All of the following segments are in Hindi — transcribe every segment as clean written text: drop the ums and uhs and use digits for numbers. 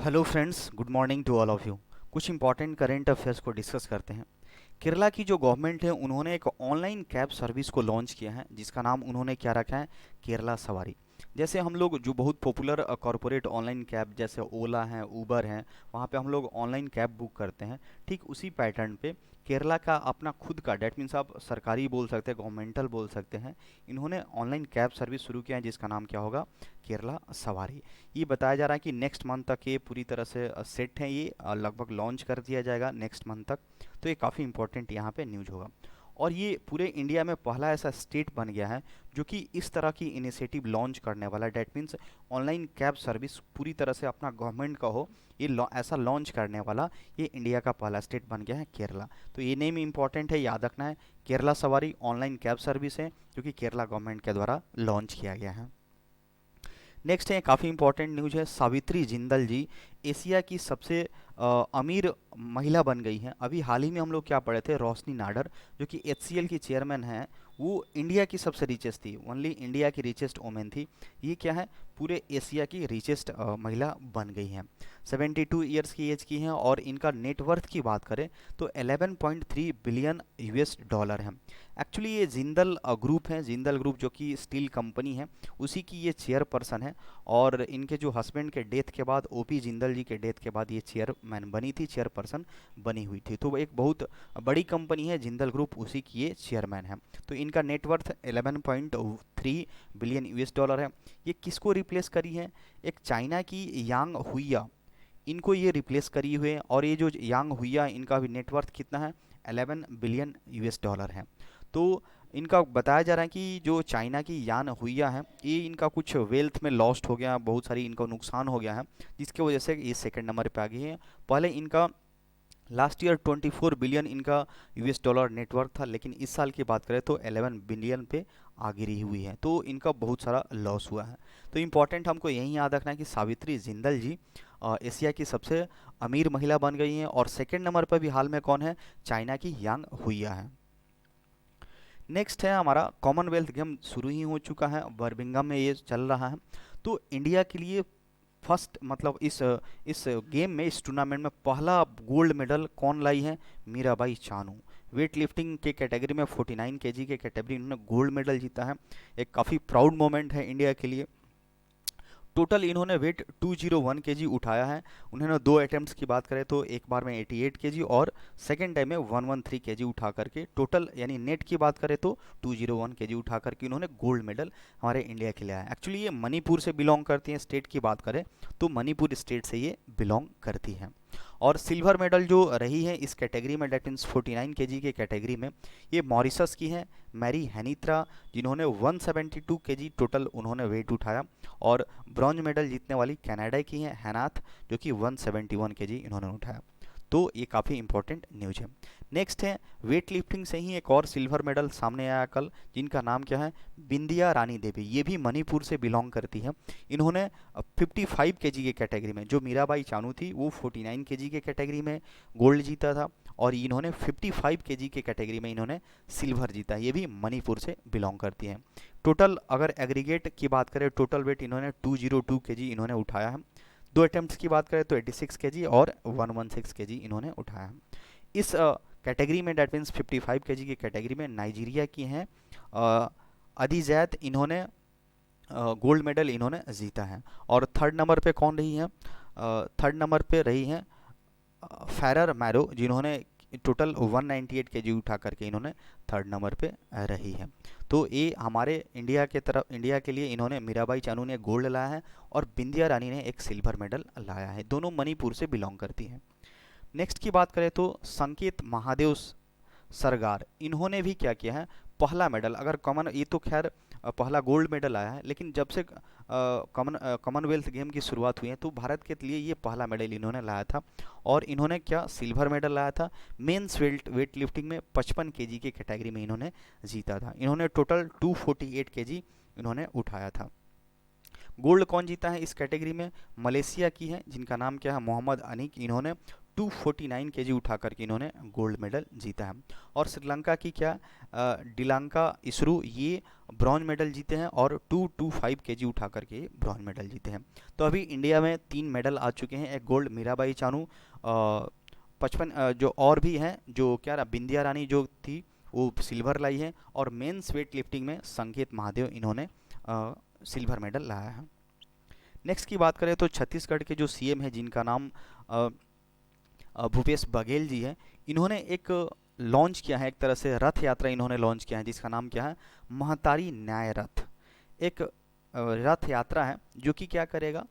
Hello friends, good morning to all of you. कुछ इंपॉर्टेंट करंट अफेयर्स को डिस्कस करते हैं। केरला की जो गवर्नमेंट है उन्होंने एक ऑनलाइन कैब सर्विस को लॉन्च किया है जिसका नाम उन्होंने क्या रखा है, केरला सवारी। जैसे हम लोग जो बहुत पॉपुलर कॉरपोरेट ऑनलाइन कैब जैसे ओला है, उबर है, वहाँ पे हम लोग ऑनलाइन कैब बुक करते हैं। ठीक उसी पैटर्न पे केरला का अपना खुद का, डेट मीन्स आप सरकारी बोल सकते हैं, गवर्नमेंटल बोल सकते हैं, इन्होंने ऑनलाइन कैब सर्विस शुरू किया है जिसका नाम क्या होगा, केरला सवारी। ये बताया जा रहा है कि नेक्स्ट मंथ तक ये पूरी तरह से सेट है, ये लगभग लॉन्च कर दिया जाएगा नेक्स्ट मंथ तक। तो ये काफ़ी इंपॉर्टेंट यहाँ पे न्यूज होगा। और ये पूरे इंडिया में पहला ऐसा स्टेट बन गया है जो कि इस तरह की इनिशिएटिव लॉन्च करने वाला है। That means online cab service पूरी तरह से अपना गवर्नमेंट का हो, ये ऐसा लॉन्च करने वाला ये इंडिया का पहला स्टेट बन गया है, केरला। तो ये नेम इंपॉर्टेंट है, याद रखना है। केरला सवारी ऑनलाइन कैब सर्विस है जो कि केरला गवर्नमेंट के द्वारा लॉन्च किया गया है। नेक्स्ट है, काफ़ी इंपॉर्टेंट न्यूज है, सावित्री जिंदल जी एशिया की सबसे अमीर महिला बन गई हैं। अभी हाल ही में हम लोग क्या पढ़े थे, रोशनी नाडर जो कि एचसीएल की चेयरमैन हैं, वो इंडिया की सबसे रिचेस्ट थी, ओनली इंडिया की रिचेस्ट वोमेन थी। ये क्या है, पूरे एशिया की रिचेस्ट महिला बन गई हैं। 72 ईयर्स की एज की हैं और इनका नेटवर्थ की बात करें तो 11.3 बिलियन यूएस डॉलर है। एक्चुअली ये जिंदल ग्रुप है, जिंदल ग्रुप जो कि स्टील कंपनी है, उसी की ये चेयरपर्सन है। और इनके जो हस्बैंड के डेथ के बाद, ओपी जिंदल जी के डेथ के बाद ये चेयरमैन बनी थी, चेयरपर्सन बनी हुई थी। तो एक बहुत बड़ी कंपनी है जिंदल ग्रुप, उसी की ये चेयरमैन है। तो इनका नेटवर्थ 11.3 बिलियन यूएस डॉलर है। ये किसको रिप्लेस करी है, एक चाइना की यांग हुइया, इनको ये रिप्लेस करी हुए हैं। और ये जो यांग हुइया, इनका भी नेटवर्थ कितना है, 11 बिलियन यूएस डॉलर है। तो इनका बताया जा रहा है कि जो चाइना की यान हुइया है, ये इनका कुछ वेल्थ में लॉस्ट हो गया, बहुत सारी इनको नुकसान हो गया है, जिसकी वजह से ये सेकंड नंबर पे आ गई है। पहले इनका लास्ट ईयर 24 बिलियन इनका यूएस डॉलर नेटवर्क था, लेकिन इस साल की बात करें तो 11 बिलियन पे आ गिरी हुई है। तो इनका बहुत सारा लॉस हुआ है। तो इम्पॉर्टेंट हमको यही याद रखना है कि सावित्री जिंदल जी एशिया की सबसे अमीर महिला बन गई हैं। और सेकंड नंबर पर भी हाल में कौन है, चाइना की यांग हुइया है। नेक्स्ट है हमारा, कॉमनवेल्थ गेम शुरू ही हो चुका है, बर्मिंघम में ये चल रहा है। तो इंडिया के लिए फर्स्ट, मतलब इस गेम में, इस टूर्नामेंट में पहला गोल्ड मेडल कौन लाई है, मीराबाई चानू। वेट लिफ्टिंग के कैटेगरी में 49 केजी के कैटेगरी इन्होंने गोल्ड मेडल जीता है। एक काफ़ी प्राउड मोमेंट है इंडिया के लिए। टोटल इन्होंने वेट 201 केजी उठाया है। उन्होंने दो अटेम्प्ट्स की बात करें तो एक बार में 88 केजी और सेकेंड टाइम में 113 केजी उठा करके, टोटल यानी नेट की बात करें तो 201 केजी उठा करके इन्होंने गोल्ड मेडल हमारे इंडिया के लिए आया। एक्चुअली ये मणिपुर से बिलोंग करती हैं, स्टेट की बात करें तो मणिपुर स्टेट से ये बिलोंग करती हैं। और सिल्वर मेडल जो रही है इस कैटेगरी में, डेट मीन्स 49 केजी के कैटेगरी में, ये मॉरिशस की हैं, मैरी हैनित्रा, जिन्होंने 172 केजी टोटल उन्होंने वेट उठाया। और ब्रॉन्ज मेडल जीतने वाली कनाडा की हैं, हैनाथ, जो कि 171 केजी इन्होंने उठाया। तो ये काफ़ी इंपॉर्टेंट न्यूज है। नेक्स्ट है, वेट लिफ्टिंग से ही एक और सिल्वर मेडल सामने आया कल, जिनका नाम क्या है, बिंदिया रानी देवी। ये भी मणिपुर से बिलोंग करती है। इन्होंने 55 केजी के कैटेगरी में, जो मीराबाई चानू थी वो 49 केजी के कैटेगरी में गोल्ड जीता था, और इन्होंने 55 केजी के कैटेगरी में इन्होंने सिल्वर जीता। ये भी मणिपुर से बिलोंग करती हैं। टोटल अगर एग्रीगेट की बात करें, टोटल वेट इन्होंने 202 केजी इन्होंने उठाया है। दो अटेम्प्ट्स की बात करें तो 86 केजी और 116 केजी इन्होंने उठाया है। इस कैटेगरी में, डेट मीन्स 55 केजी की कैटेगरी में, नाइजीरिया की हैं अदीजैत, इन्होंने गोल्ड मेडल इन्होंने जीता है। और थर्ड नंबर पे कौन रही है, थर्ड नंबर पे रही हैं फेरर मैरो, जिन्होंने टोटल 198 केजी उठा करके इन्होंने थर्ड नंबर पे रही है। तो ये हमारे इंडिया के तरफ, इंडिया के लिए इन्होंने, मीराबाई चानू ने गोल्ड लाया है और बिंदिया रानी ने एक सिल्वर मेडल लाया है। दोनों मणिपुर से बिलोंग करती हैं। नेक्स्ट की बात करें तो संकेत महादेव सरगार, इन्होंने भी क्या किया है, पहला मेडल, अगर कॉमन, ये तो खैर पहला गोल्ड मेडल आया है, लेकिन जब से कॉमनवेल्थ गेम की शुरुआत हुई है तो भारत के लिए ये पहला मेडल इन्होंने लाया था। और इन्होंने क्या, सिल्वर मेडल लाया था। मेंस वेट लिफ्टिंग में 55 केजी की कैटेगरी में इन्होंने जीता था। इन्होंने टोटल 248 केजी इन्होंने उठाया था। गोल्ड कौन जीता है इस कैटेगरी में, मलेशिया की है, जिनका नाम क्या है, मोहम्मद अनीक, इन्होंने 249 केजी उठा करके इन्होंने गोल्ड मेडल जीता है। और श्रीलंका की क्या डिलंका इसरू ये ब्रॉन्ज मेडल जीते हैं और 225 केजी उठा करके ब्रॉन्ज मेडल जीते हैं। तो अभी इंडिया में 3 मेडल आ चुके हैं, एक गोल्ड मीराबाई चानू, 55 जो और भी हैं जो क्या रहा, बिंदिया रानी जो थी वो सिल्वर लाई है, और मेंस वेट लिफ्टिंग में संकेत महादेव इन्होंने सिल्वर मेडल लाया है। नेक्स्ट की बात करें तो छत्तीसगढ़ के जो सीएम है जिनका नाम भूपेश बघेल जी है, इन्होंने एक लॉन्च किया है, एक तरह से रथ यात्रा इन्होंने लॉन्च किया है जिसका नाम क्या है, महतारी न्याय रथ। एक रथ यात्रा है जो कि क्या करेगा,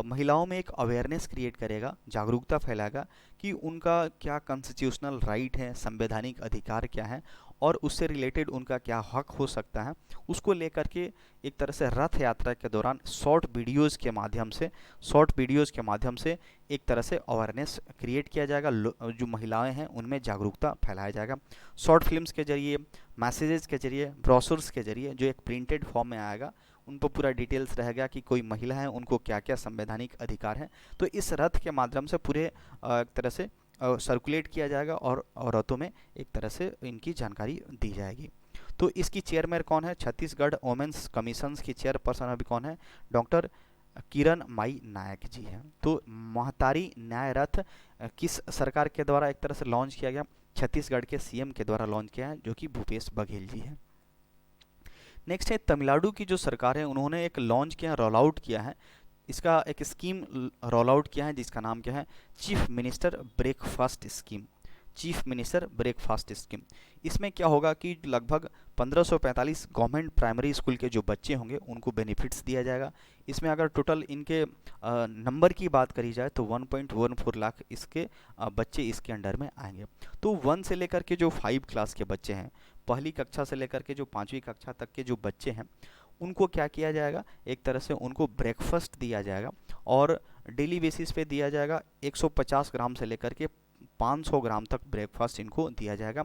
महिलाओं में एक अवेयरनेस क्रिएट करेगा, जागरूकता फैलाएगा कि उनका क्या कॉन्स्टिट्यूशनल राइट है, संवैधानिक अधिकार क्या है और उससे रिलेटेड उनका क्या हक हो सकता है, उसको लेकर के एक तरह से रथ यात्रा के दौरान शॉर्ट वीडियोज़ के माध्यम से एक तरह से अवेयरनेस क्रिएट किया जाएगा, जो महिलाएं हैं उनमें जागरूकता फैलाया जाएगा। शॉर्ट फिल्म्स के जरिए, मैसेजेस के जरिए, ब्रोशर्स के जरिए जो एक प्रिंटेड फॉर्म में आएगा, उन पर पूरा डिटेल्स रहेगा कि कोई महिला है उनको क्या क्या संवैधानिक अधिकार है। तो इस रथ के माध्यम से पूरे एक तरह से सर्कुलेट किया जाएगा और औरतों में एक तरह से इनकी जानकारी दी जाएगी। तो इसकी चेयरमैन कौन है, छत्तीसगढ़ वोमेंस कमीशन की चेयरपर्सन अभी कौन है, डॉक्टर किरण माई नायक जी हैं। तो महतारी न्याय रथ किस सरकार के द्वारा एक तरह से लॉन्च किया गया, छत्तीसगढ़ के सीएम के द्वारा लॉन्च किया है जो कि भूपेश बघेल जी हैं। नेक्स्ट है तमिलनाडु की जो सरकार है, उन्होंने एक लॉन्च किया, रोल आउट किया है, इसका एक स्कीम रोल आउट किया है जिसका नाम क्या है, chief minister breakfast scheme. Chief minister breakfast scheme, इसमें क्या होगा कि लगभग 1545 गवर्नमेंट प्राइमरी स्कूल के जो बच्चे होंगे उनको बेनिफिट्स दिया जाएगा। इसमें अगर टोटल इनके नंबर की बात करी जाए तो 1.14 लाख इसके बच्चे इसके अंडर में आएंगे। तो 1 से लेकर के जो 5 क्लास के बच्चे हैं, पहली कक्षा से लेकर के जो 5वीं कक्षा तक के जो बच्चे हैं, उनको क्या किया जाएगा, एक तरह से उनको ब्रेकफास्ट दिया जाएगा और डेली बेसिस पे दिया जाएगा। 150 ग्राम से लेकर के 500 ग्राम तक ब्रेकफास्ट इनको दिया जाएगा।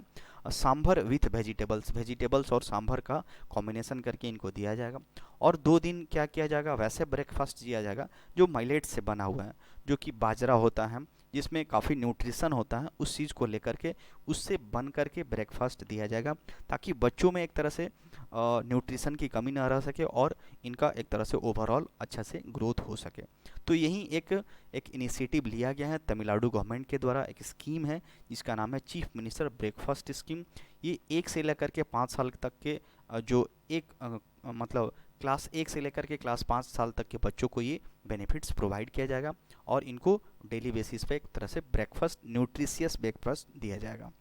सांभर विथ वेजिटेबल्स और सांभर का कॉम्बिनेशन करके इनको दिया जाएगा। और 2 दिन क्या किया जाएगा, वैसे ब्रेकफास्ट दिया जाएगा जो माइलेट से बना हुआ है, जो कि बाजरा होता है जिसमें काफ़ी न्यूट्रिशन होता है, उस चीज़ को लेकर के उससे बन करके ब्रेकफास्ट दिया जाएगा ताकि बच्चों में एक तरह से न्यूट्रिशन की कमी ना रह सके और इनका एक तरह से ओवरऑल अच्छा से ग्रोथ हो सके। तो यही एक इनिशिएटिव लिया गया है तमिलनाडु गवर्नमेंट के द्वारा, एक स्कीम है जिसका नाम है चीफ मिनिस्टर ब्रेकफास्ट स्कीम। ये 1 से लेकर के 5 साल तक के जो मतलब क्लास 1 से लेकर के क्लास 5 साल तक के बच्चों को ये बेनिफिट्स प्रोवाइड किया जाएगा और इनको डेली बेसिस पे एक तरह से ब्रेकफास्ट, न्यूट्रिशियस ब्रेकफास्ट दिया जाएगा।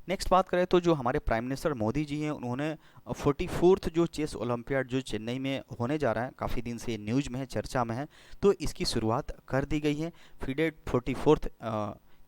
नेक्स्ट बात करें तो जो हमारे प्राइम मिनिस्टर मोदी जी हैं, उन्होंने 44th जो चेस ओलंपियाड जो चेन्नई में होने जा रहा है, काफ़ी दिन से न्यूज में है, चर्चा में है, तो इसकी शुरुआत कर दी गई है। फीडेड 44th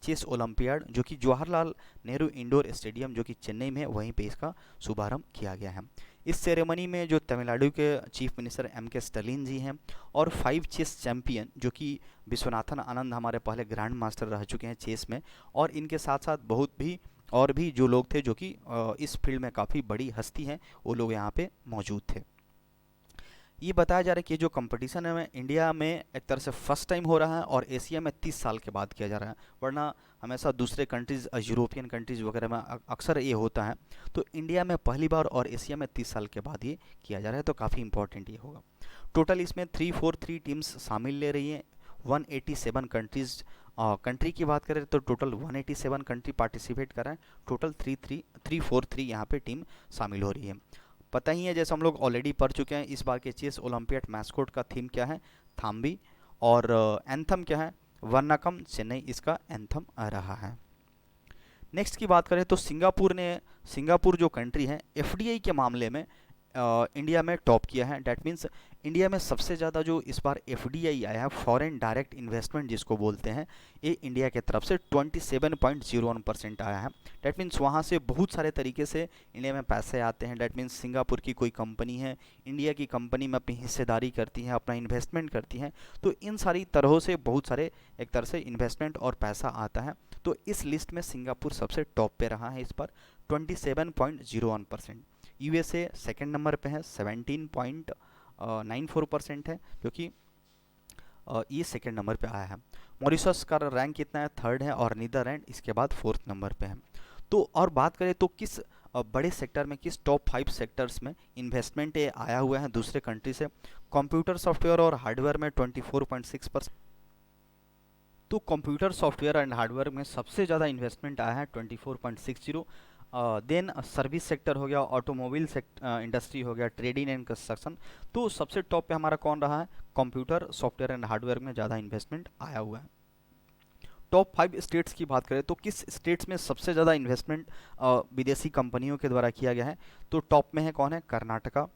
चेस ओलंपियाड जो कि जवाहरलाल नेहरू इंडोर स्टेडियम जो कि चेन्नई में है, वहीं पे इसका शुभारंभ किया गया है। इस सेरेमनी में जो तमिलनाडु के चीफ मिनिस्टर M.K. स्टालिन जी हैं और 5 चेस चैंपियन जो कि विश्वनाथन आनंद हमारे पहले ग्रैंड मास्टर रह चुके हैं चेस में, और इनके साथ साथ बहुत भी और भी जो लोग थे जो कि इस फील्ड में काफ़ी बड़ी हस्ती हैं, वो लोग यहाँ पे मौजूद थे। ये बताया जा रहा है कि जो कंपटीशन है इंडिया में एक तरह से फर्स्ट टाइम हो रहा है और एशिया में 30 साल के बाद किया जा रहा है, वरना हमेशा दूसरे कंट्रीज़, यूरोपियन कंट्रीज़ वगैरह में अक्सर ये होता है। तो इंडिया में पहली बार और एशिया में 30 साल के बाद ये किया जा रहा है, तो काफ़ी इंपॉर्टेंट ये होगा। टोटल इसमें 343 टीम्स शामिल ले रही हैं, 187 कंट्रीज़। कंट्री की बात करें तो टोटल 187 कंट्री पार्टिसिपेट कर रहे हैं, टोटल 343 यहाँ पे टीम शामिल हो रही है। पता ही है, जैसे हम लोग ऑलरेडी पढ़ चुके हैं, इस बार के चेस ओलंपियाड मैस्कोट का थीम क्या है, थाम्बी, और एंथम क्या है, वर्नाकम चेन्नई इसका एंथम आ रहा है। नेक्स्ट की बात करें तो सिंगापुर जो कंट्री है एफडीआई के मामले में इंडिया में टॉप किया है। डैट मीन्स इंडिया में सबसे ज़्यादा जो इस बार एफडीआई आया है, फॉरेन डायरेक्ट इन्वेस्टमेंट जिसको बोलते हैं, ये इंडिया के तरफ से 27.01% आया है। डैट मीन्स वहाँ से बहुत सारे तरीके से इंडिया में पैसे आते हैं। डैट मीन्स सिंगापुर की कोई कंपनी है, इंडिया की कंपनी में अपनी हिस्सेदारी करती है, अपना इन्वेस्टमेंट करती हैं, तो इन सारी तरहों से बहुत सारे एक तरह से इन्वेस्टमेंट और पैसा आता है। तो इस लिस्ट में सिंगापुर सबसे टॉप पे रहा है इस पर 27.01%। यूएसए सेकेंड नंबर पे है, 17.94% है, जो कि ये सेकंड नंबर पे आया है। मॉरिशस का रैंक कितना है, थर्ड है, और नीदरलैंड इसके बाद फोर्थ नंबर पे है। तो और बात करें तो किस बड़े सेक्टर में, किस टॉप 5 सेक्टर्स में इन्वेस्टमेंट ये आया हुआ है दूसरे कंट्री से। कंप्यूटर सॉफ्टवेयर और हार्डवेयर में 24.6%। तो कंप्यूटर सॉफ्टवेयर एंड हार्डवेयर में सबसे ज़्यादा इन्वेस्टमेंट आया है 24.60। देन सर्विस सेक्टर हो गया, ऑटोमोबाइल इंडस्ट्री हो गया, ट्रेडिंग एंड कंस्ट्रक्शन। तो सबसे टॉप पे हमारा कौन रहा है, कंप्यूटर सॉफ्टवेयर एंड हार्डवेयर में ज़्यादा इन्वेस्टमेंट आया हुआ है। टॉप 5 स्टेट्स की बात करें तो किस स्टेट्स में सबसे ज़्यादा इन्वेस्टमेंट विदेशी कंपनियों के द्वारा किया गया है, तो टॉप में है कौन है, कर्नाटका,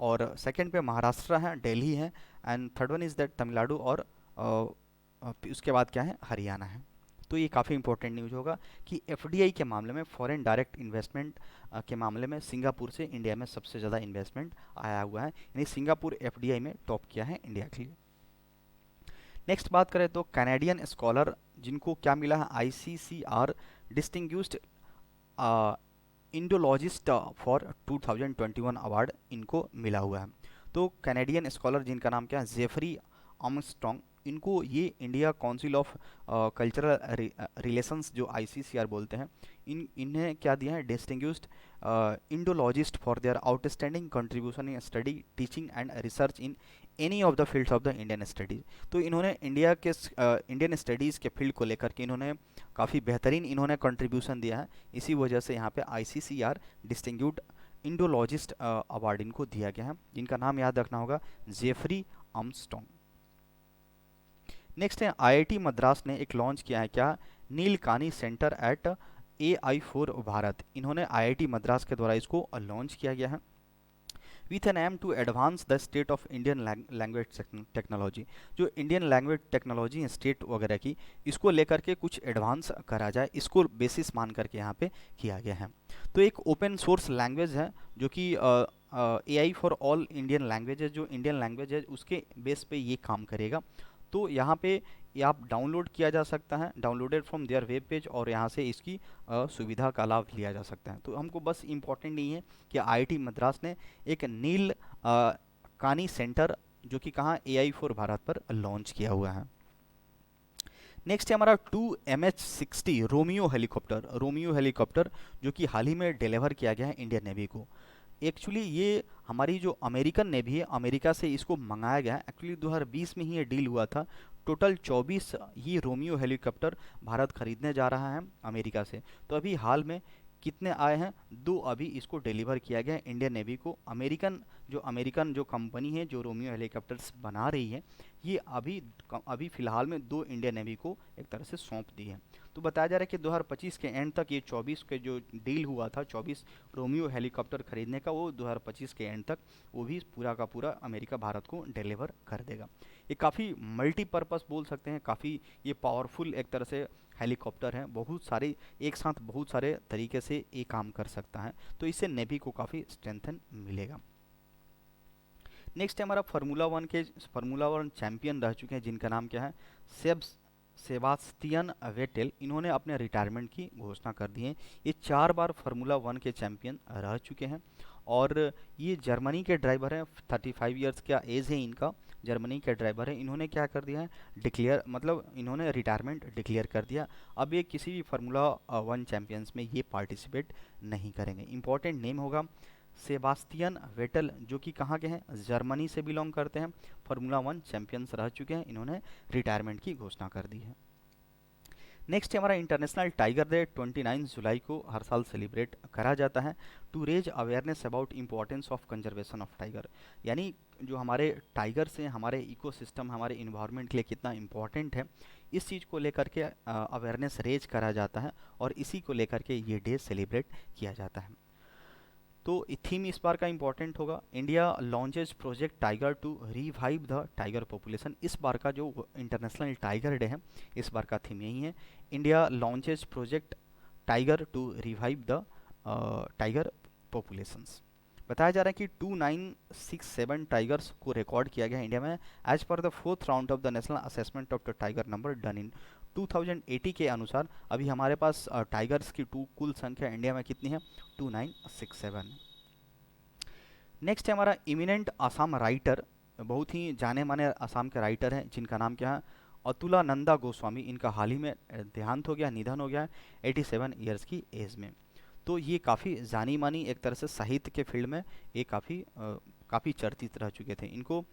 और सेकंड पे महाराष्ट्र है, दिल्ली है, and third one is that Tamil Nadu, और उसके बाद क्या है, हरियाणा है। तो ये काफ़ी इंपॉर्टेंट न्यूज़ होगा कि एफडीआई के मामले में, फॉरेन डायरेक्ट इन्वेस्टमेंट के मामले में सिंगापुर से इंडिया में सबसे ज़्यादा इन्वेस्टमेंट आया हुआ है, यानी सिंगापुर एफडीआई में टॉप किया है इंडिया के लिए। नेक्स्ट बात करें तो कैनेडियन स्कॉलर जिनको क्या मिला है, ICCR distinguished Indologist for 2021 award इनको मिला हुआ है। तो कैनेडियन स्कॉलर जिनका नाम क्या है, जेफरी आर्मस्ट्रॉन्ग, इनको ये India council of cultural relations जो आईसीसीआर बोलते हैं, इन्हें क्या दिया है, distinguished Indologist for their outstanding contribution in study, teaching and research in any of the fields of the Indian studies. तो इन्होंने इंडिया के इंडियन स्टडीज़ के फील्ड को लेकर के इन्होंने काफ़ी बेहतरीन इन्होंने कंट्रीब्यूशन दिया है, इसी वजह से यहाँ पे आईसीसीआर डिस्टिंग्विश्ड इंडोलॉजिस्ट अवार्ड इनको दिया गया है, जिनका नाम याद रखना होगा, जेफरी आर्मस्ट्रॉन्ग। नेक्स्ट है आईआईटी मद्रास ने एक लॉन्च किया है क्या, Nilekani centre at AI4 Bharat. इन्होंने आईआईटी मद्रास के द्वारा इसको लॉन्च किया गया है with an aim to advance the state of Indian language technology. जो इंडियन लैंग्वेज टेक्नोलॉजी स्टेट वगैरह की, इसको लेकर के कुछ एडवांस करा जाए, इसको बेसिस मान करके यहाँ पे किया गया है। तो एक ओपन सोर्स लैंग्वेज है जो कि AI for all Indian languages, जो इंडियन लैंग्वेज है उसके बेस पे ये काम करेगा। तो यहाँ पे ये आप डाउनलोड किया जा सकता है, downloaded from there web page, और यहाँ से इसकी सुविधा का लाभ लिया जा सकता है। तो हमको बस इम्पोर्टेंट नहीं है कि आईआईटी मद्रास ने एक नील कानी सेंटर जो कि कहाँ, AI4 भारत पर लॉन्च किया हुआ है। नेक्स्ट है हमारा 2MH60 Romeo helicopter. Romeo helicopter जो कि हाल ही में डिलीवर किया गया है इंडियन नेवी को। एक्चुअली ये हमारी जो अमेरिकन नेवी है, अमेरिका से इसको मंगाया गया है। एक्चुअली 2020 में ही ये डील हुआ था। टोटल 24 ये रोमियो हेलीकॉप्टर भारत खरीदने जा रहा है अमेरिका से। तो अभी हाल में कितने आए हैं, 2 अभी इसको डिलीवर किया गया है इंडियन नेवी को। अमेरिकन जो कंपनी है जो रोमियो हेलीकॉप्टर्स बना रही है, ये अभी फ़िलहाल में 2 इंडियन नेवी को एक तरह से सौंप दी है। तो बताया जा रहा है कि 2025 के एंड तक ये 24 के जो डील हुआ था, 24 रोमियो हेलीकॉप्टर खरीदने का, वो 2025 के एंड तक वो भी पूरा का पूरा अमेरिका भारत को डिलीवर कर देगा। ये काफ़ी मल्टीपर्पज़ बोल सकते हैं, काफ़ी ये पावरफुल एक तरह से हेलीकॉप्टर हैं, बहुत सारे एक साथ बहुत सारे तरीके से ये काम कर सकता है। तो इससे नेवी को काफ़ी स्ट्रेंथन मिलेगा। नेक्स्ट है हमारा फार्मूला वन चैंपियन रह चुके हैं जिनका नाम क्या है, सेबास्टियन वेटेल। इन्होंने अपने रिटायरमेंट की घोषणा कर दी है। ये 4 बार फार्मूला वन के चैंपियन रह चुके हैं, और ये जर्मनी के ड्राइवर हैं। 35 ईयर्स का एज है इनका, जर्मनी के ड्राइवर है। इन्होंने क्या कर दिया है, डिक्लेयर मतलब इन्होंने रिटायरमेंट डिक्लेयर कर दिया। अब ये किसी भी फार्मूला वन चैंपियंस में ये पार्टिसिपेट नहीं करेंगे। इंपॉर्टेंट नेम होगा सेबास्टियन वेटल, जो कि कहाँ के हैं, जर्मनी से बिलोंग करते हैं। फार्मूला वन चैंपियंस रह चुके हैं, इन्होंने रिटायरमेंट की घोषणा कर दी है। नेक्स्ट है हमारा इंटरनेशनल टाइगर डे। 29 जुलाई को हर साल सेलिब्रेट करा जाता है to raise awareness about importance of conservation of tiger. यानी जो हमारे टाइगर्स हैं, हमारे इकोसिस्टम, हमारे इन्वायरमेंट के लिए कितना इम्पॉर्टेंट है, इस चीज़ को लेकर के अवेयरनेस रेज करा जाता है, और इसी को लेकर के ये डे सेलिब्रेट किया जाता है। तो थीम इस बार का इंपॉर्टेंट होगा, India launches project tiger to revive the tiger population. इस बार का जो इंटरनेशनल टाइगर डे है, इस बार का थीम यही है, India launches project tiger to revive the tiger populations. बताया जा रहा है कि 2967 टाइगर्स को रिकॉर्ड किया गया है इंडिया में एज पर the 4th round of the national assessment of the tiger number done in 2080 के अनुसार। अभी हमारे पास टाइगर्स की कुल संख्या इंडिया में कितनी है, 2967। नेक्स्ट है हमारा इमिनेंट आसाम राइटर बहुत ही जाने माने असम के राइटर हैं जिनका नाम क्या है, अतुलानंदा गोस्वामी। इनका हाल ही में देहांत हो गया, निधन हो गया है 87 ईयर्स की एज में। तो ये काफ़ी जानी मानी एक तरह से साहित्य के फील्ड में ये काफ़ी चर्चित रह चुके थे। इनको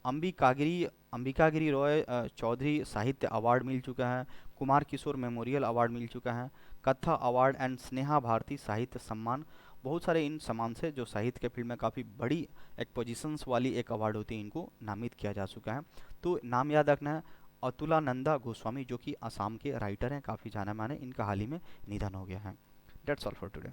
अंबिकागिरी अंबिकागिरी रॉय चौधरी साहित्य अवार्ड मिल चुका है, कुमार किशोर मेमोरियल अवार्ड मिल चुका है, कथा अवार्ड एंड स्नेहा भारती साहित्य सम्मान। बहुत सारे इन सम्मान से जो साहित्य के फील्ड में काफ़ी बड़ी एक पोजीशंस वाली एक अवार्ड होती है, इनको नामित किया जा चुका है। तो नाम याद रखना है, अतुलानंदा गोस्वामी, जो कि असम के राइटर हैं, काफ़ी जाने माने। इनका हाल ही में निधन हो गया है। That's all for today.